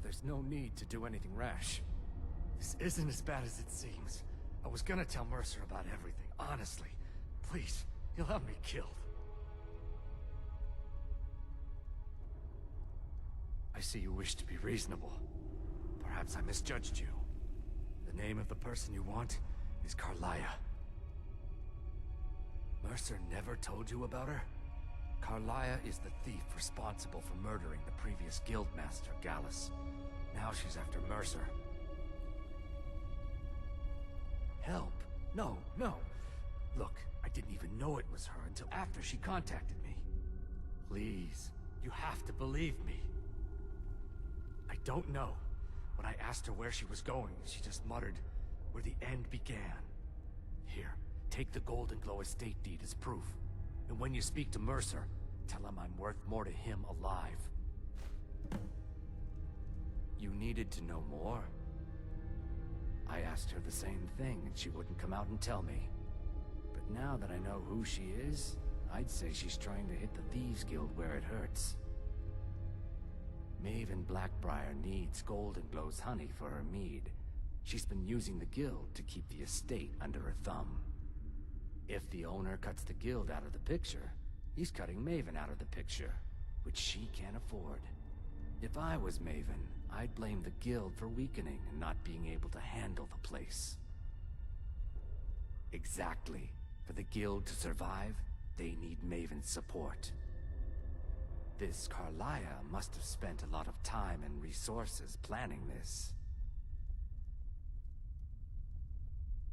there's no need to do anything rash. This isn't as bad as it seems. I was gonna tell Mercer about everything, honestly. Please, he'll have me killed. I see you wish to be reasonable. Perhaps I misjudged you. The name of the person you want is Carlia. Mercer never told you about her? Carlia is the thief responsible for murdering the previous guildmaster, Gallus. Now she's after Mercer. Help? No, no. Look, I didn't even know it was her until after she contacted me. Please, you have to believe me. I don't know. When I asked her where she was going, she just muttered, "Where the end began." Here, take the Golden Glow estate deed as proof. And when you speak to Mercer, tell him I'm worth more to him alive. You needed to know more? I asked her the same thing, and she wouldn't come out and tell me. But now that I know who she is, I'd say she's trying to hit the Thieves Guild where it hurts. Maven Blackbriar needs Golden Glow's honey for her mead. She's been using the guild to keep the estate under her thumb. If the owner cuts the guild out of the picture, he's cutting Maven out of the picture, which she can't afford. If I was Maven, I'd blame the guild for weakening and not being able to handle the place. Exactly. For the guild to survive, they need Maven's support. This Carlia must have spent a lot of time and resources planning this.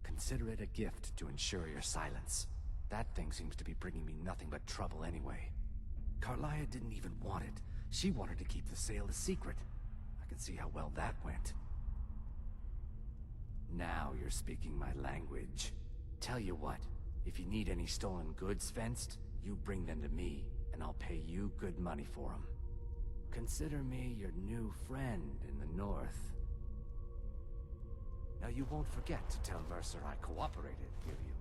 Consider it a gift to ensure your silence. That thing seems to be bringing me nothing but trouble anyway. Carlia didn't even want it. She wanted to keep the sale a secret. I can see how well that went. Now you're speaking my language. Tell you what, if you need any stolen goods fenced, you bring them to me, and I'll pay you good money for them. Consider me your new friend in the north. Now you won't forget to tell Mercer I cooperated, will you?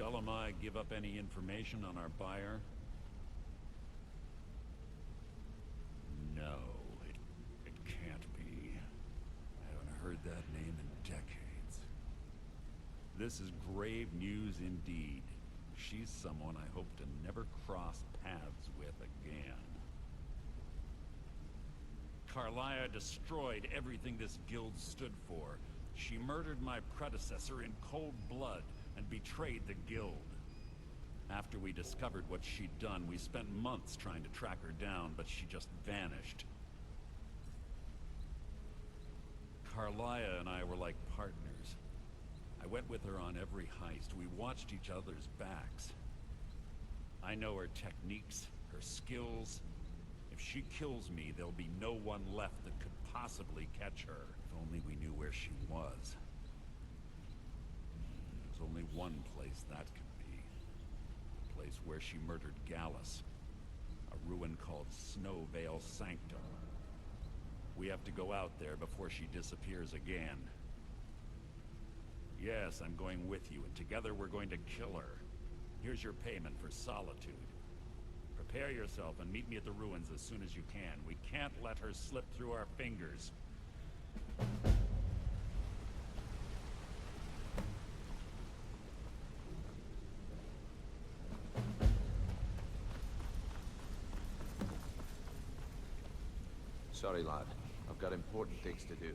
Shall I give up any information on our buyer? No, it can't be. I haven't heard that name in decades. This is grave news indeed. She's someone I hope to never cross paths with again. Carlia destroyed everything this guild stood for. She murdered my predecessor in cold blood and betrayed the guild. After we discovered what she'd done, we spent months trying to track her down, but she just vanished. Carlia and I were like partners. I went with her on every heist. We watched each other's backs. I know her techniques, her skills. If she kills me, there'll be no one left that could possibly catch her. If only we knew where she was. There's only one place that could be. The place where she murdered Gallus. A ruin called Snowvale Sanctum. We have to go out there before she disappears again. Yes, I'm going with you, and together we're going to kill her. Here's your payment for Solitude. Prepare yourself and meet me at the ruins as soon as you can. We can't let her slip through our fingers. Sorry, lad. I've got important things to do.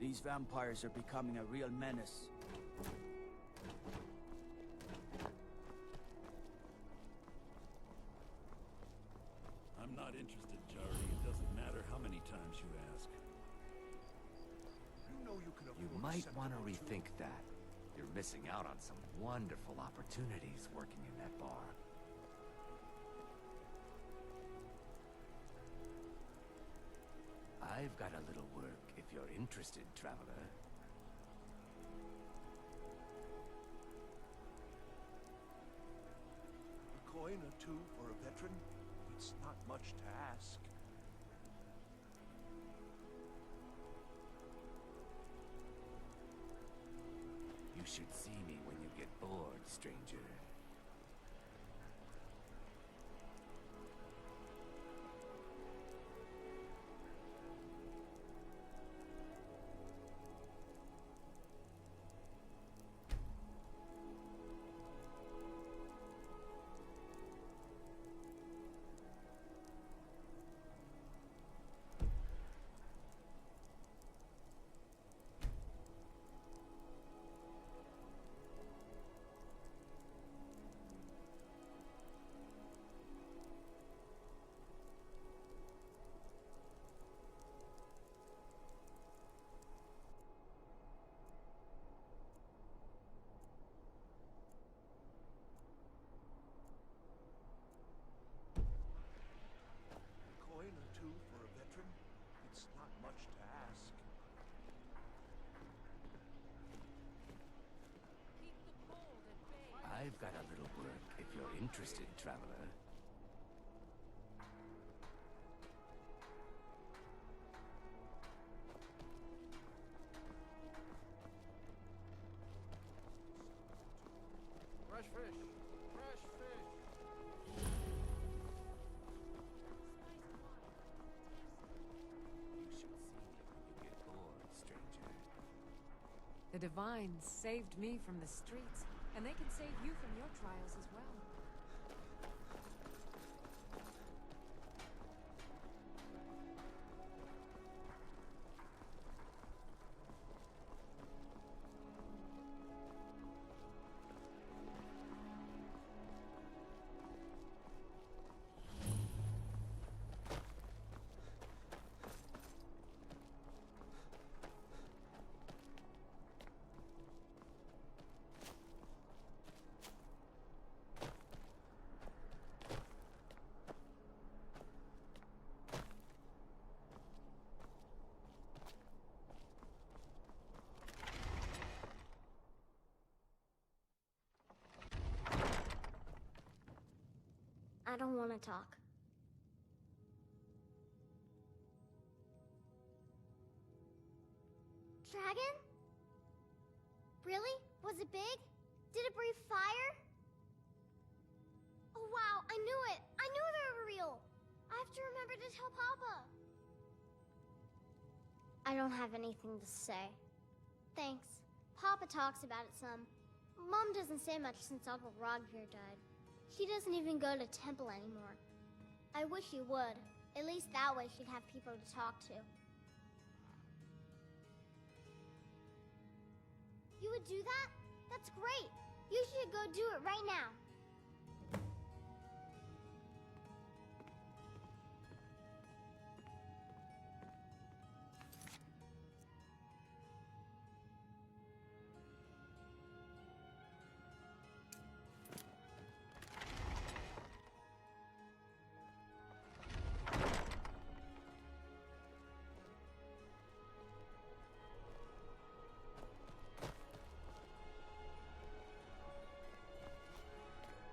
These vampires are becoming a real menace. I'm not interested, Jari. It doesn't matter how many times you ask. You might want to rethink that. You're missing out on some wonderful opportunities working in that bar. I've got a little work if you're interested, traveler. A coin or two for a veteran? It's not much to ask. You should see me when you get bored, stranger. For a veteran, it's not much to ask. Keep the cold at bay. I've got a little work if you're interested, traveler. Fresh fish! Fresh fish! You should see me when you get bored, stranger. The Divines saved me from the streets, and they can save you from your trials as well. I don't want to talk. Dragon? Really? Was it big? Did it breathe fire? Oh wow, I knew it! I knew they were real! I have to remember to tell Papa. I don't have anything to say. Thanks. Papa talks about it some. Mom doesn't say much since Uncle Rogvir died. She doesn't even go to temple anymore. I wish she would. At least that way she'd have people to talk to. You would do that? That's great. You should go do it right now.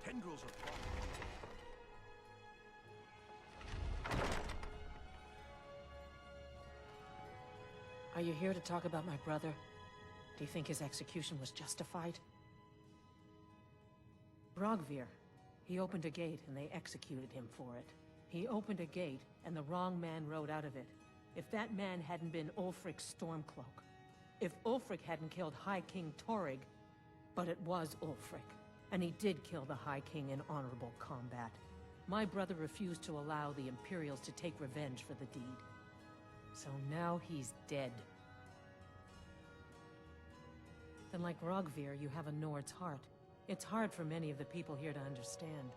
Tendrils are falling. Are you here to talk about my brother? Do you think his execution was justified? Rogvir. He opened a gate and they executed him for it. He opened a gate and the wrong man rode out of it. If that man hadn't been Ulfric's Stormcloak. If Ulfric hadn't killed High King Torrig. But it was Ulfric. And he did kill the High King in honorable combat. My brother refused to allow the Imperials to take revenge for the deed. So now he's dead. Then like Rogvir, you have a Nord's heart. It's hard for many of the people here to understand.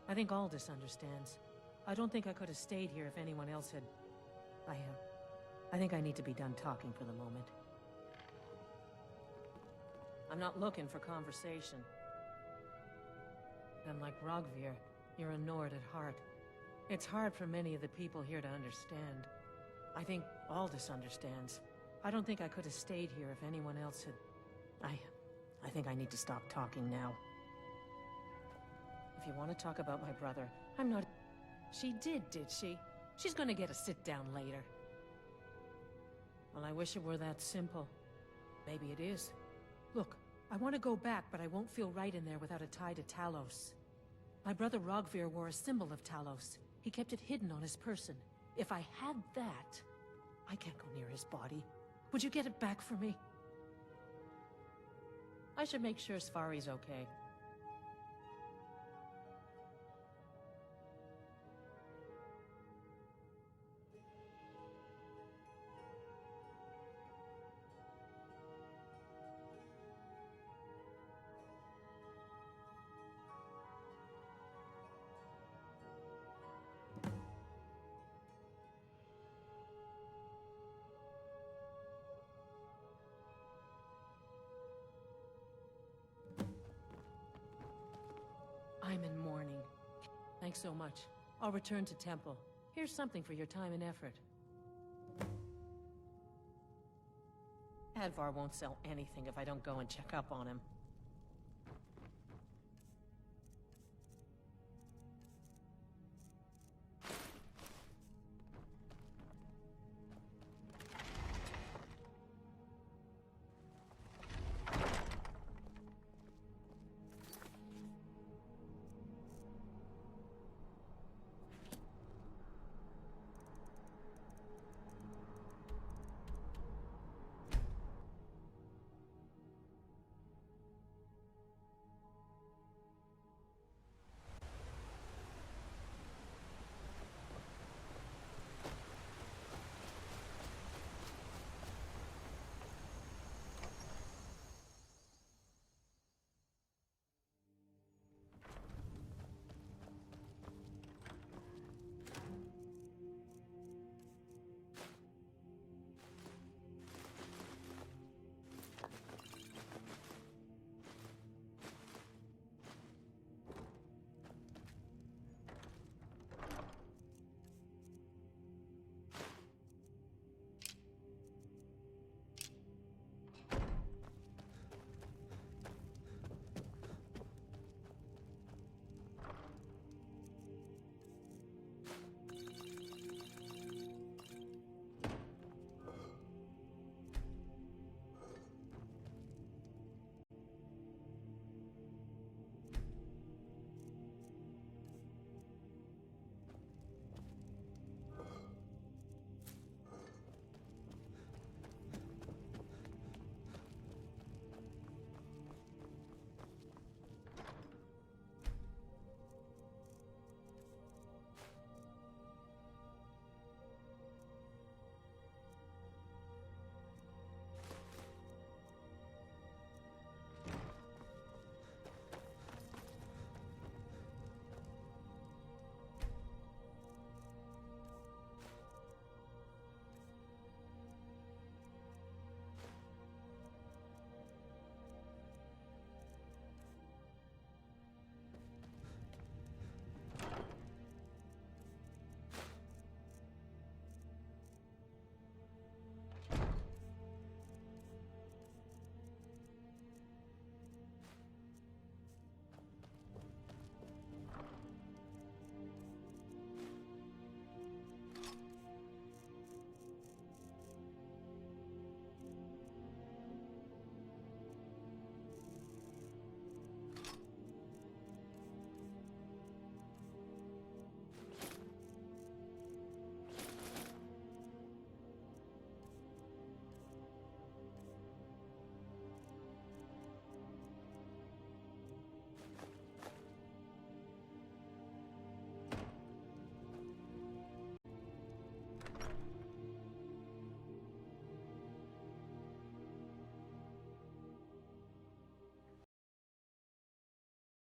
I think Aldous understands. I don't think I could have stayed here if anyone else had... I think I need to be done talking for the moment. I'm not looking for conversation. And like Rogvir, you're a Nord at heart. It's hard for many of the people here to understand. I think Aldous understands. I don't think I could have stayed here if anyone else had... I think I need to stop talking now. If you want to talk about my brother, I'm not... She did she? She's gonna get a sit-down later. Well, I wish it were that simple. Maybe it is. Look, I want to go back, but I won't feel right in there without a tie to Talos. My brother Rogvir wore a symbol of Talos. He kept it hidden on his person. If I had that, I can't go near his body. Would you get it back for me? I should make sure Sfari's okay. I'm in mourning. Thanks so much. I'll return to Temple. Here's something for your time and effort. Advar won't sell anything if I don't go and check up on him.